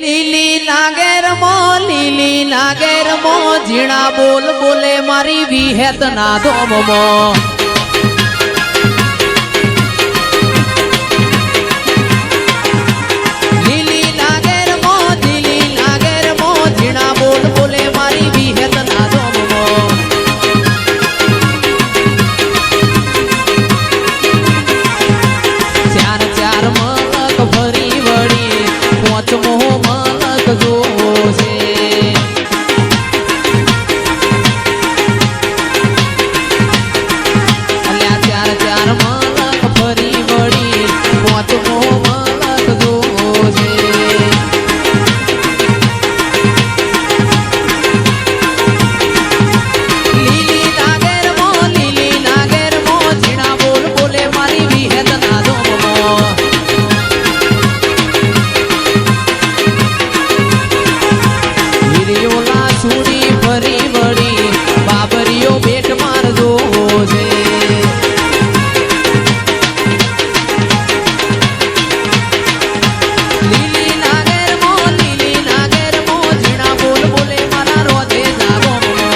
લીલી નાગેર મો ઝીણા બોલ બોલે મારી વિહેત ના ધોમ મો લીલી નાગેર મો ઝીણા બોલ બોલે મારી વિહેત ના ધોમ મો ચાર ચાર મલક ભરી વળી પોચમો મલક જોવો છે અલ્યા ચાર ચાર મલક ભરી વળી પોચમો મલક જોવો છે લીલી નાગેર મો ઝીણા બોલ બોલે મારી વિહેત ના ધોમ મો હિરિયોલા સુડી ભરી વળી બાબરીઓ બેટ મારજો છે લીલી નાગેર મો ઝીણા બોલ બોલે મારા રોધે જાગો મો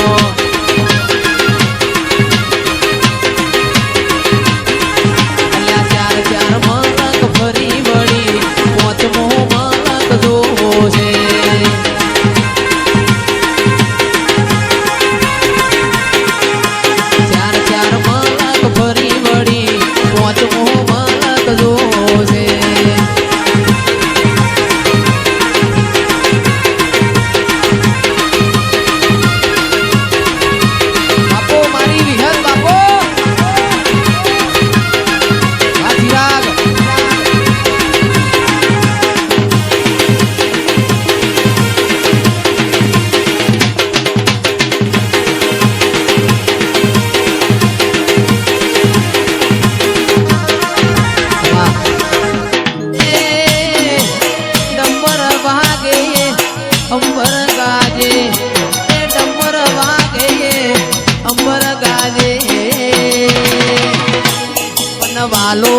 અલ્યા ચાર ચાર મલક ભરી વળી પોચમો મલક જોવો છે ચાર ચાર મલક ભરી વળી પોચમો મલક જોવો છે બાપો મારી વિહત બાપો આ ચિરાગ વાહ એ ડંબર વાગે અંબર ગાજે એ ડંબર વાગે અંબર ગાજે મનવાલો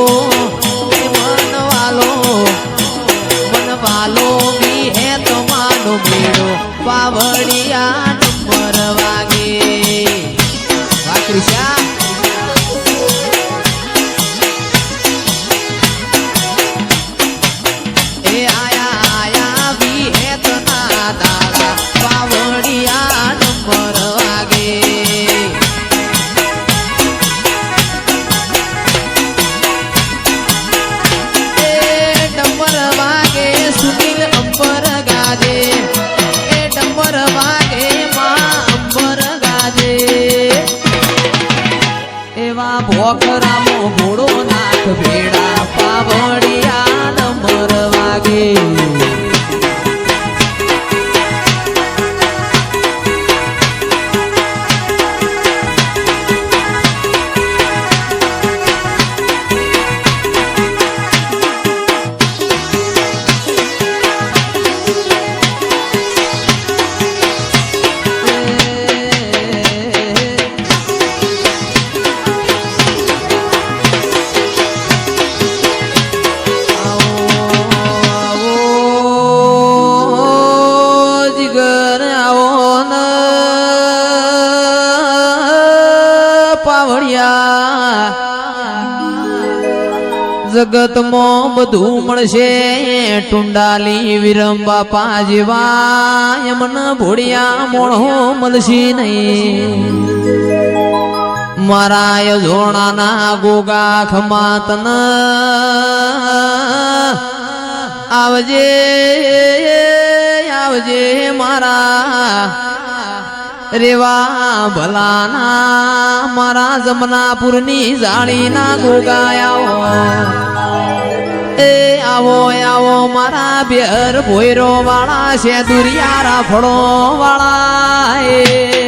બી હે તો માનો મેળો પાવડિયા ડંબર વાગે વાહ કૃષ્યા એ આયા વિહેત ના દાડા પાવડિયા નંબર વાગે એ ડંબર વાગે સુનિલ અંબર ગાજે એ ડંબર વાગે માં અંબર ગાજે એવા ભોખરામો ઘોડો નાથ ભેડા પાવડિયા નંબર વાગે જગત માં બધું મળશે ટુંડાલી વિરંબા પાજવા યમન ભોળિયા મોણો મળશે નહીં મારા જોણાના ગોગા ખમાતન આવજે આવજે મારા રેવા ભલાના મારા જમનાપુરની જાળીના ગોગાયા એ આવો આવો મારા બેર ભોયરો વાળા છે દુરિયારા ફળો વાળા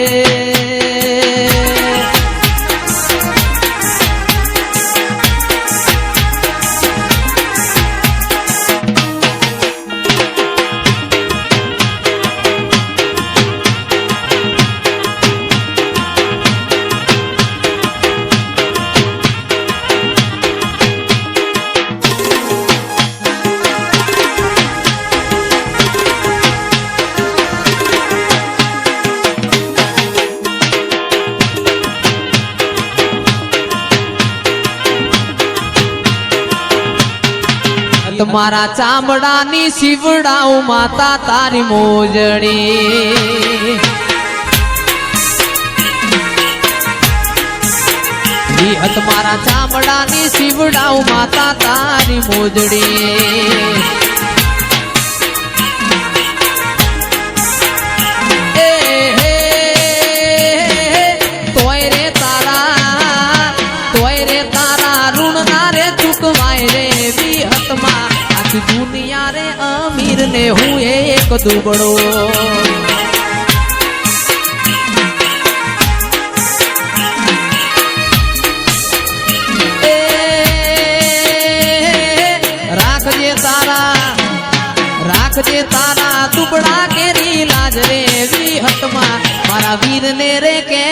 મારા ચામડાની શિવડાઉ માતા તારી મોજડી વિહત મારા ચામડાની શિવડાઉ માતા તારી મોજડી દુનિયા રે અમીર ને હું એક દુબળો રાખજે તારા દુબળા કેરી લાજ રે વિહતમાં મારા વીર ને રે કે